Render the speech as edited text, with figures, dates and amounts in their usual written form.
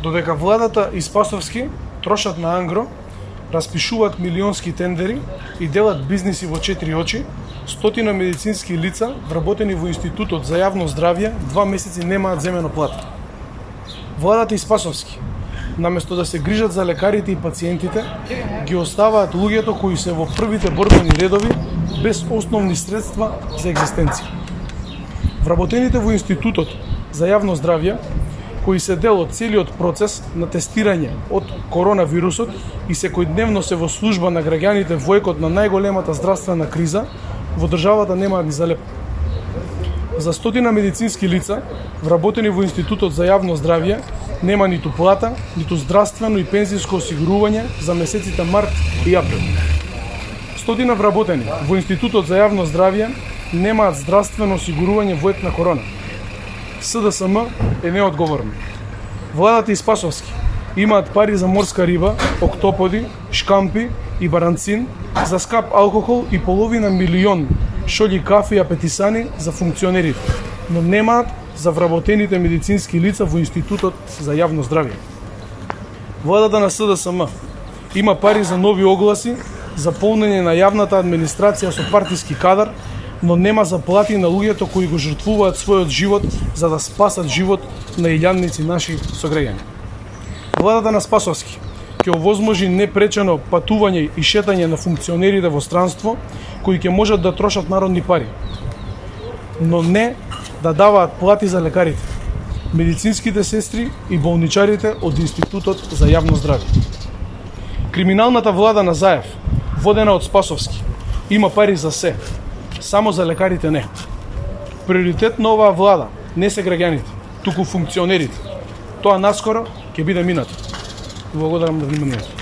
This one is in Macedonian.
Додека владата и Спасовски трошат на ангро, распишуваат милионски тендери и делат бизниси во четири очи, стотина медицински лица вработени во Институтот за јавно здравје 2 месеци немаат земено плата. Владата и Спасовски, наместо да се грижат за лекарите и пациентите, ги оставаат луѓето кои се во првите борбени редови без основни средства за екзистенција. Вработените во Институтот за јавно здравје, кои се дел од целиот процес на тестирање од коронавирусот и секојдневно се во служба на граѓаните во екот на најголемата здравствена криза, во државата немаат ни за леп. За стотина медицински лица, вработени во Институтот за јавно здравје, нема ниту плата, ниту здравствено и пензиско осигурување за месеците март и април. Стотина вработени во Институтот за јавно здравје немаат здравствено осигурување во ет на корона. СДСМ е неодговорно. Владата и Спасовски имаат пари за морска риба, октоподи, шкампи и баранцин, за скап алкохол и половина милион шолји кафе и апетисани за функционерите, но немаат за вработените медицински лица во Институтот за јавно здравје. Владата на СДСМ има пари за нови огласи, за полнење на јавната администрација со партиски кадар, но нема заплати на луѓето кои го жртвуваат својот живот за да спасат живот на илјадници наши сограѓани. Владата на Спасовски ќе овозможи непречено патување и шетање на функционерите во странство кои ќе можат да трошат народни пари, но не да даваат плати за лекарите, медицинските сестри и болничарите од Институтот за јавно здравје. Криминалната влада на Заев, водена од Спасовски, има пари за се, само за лекарите не. Приоритет на оваа влада не се граѓаните, туку функционерите. Тоа наскоро ќе биде минато. Благодарам на вниманието.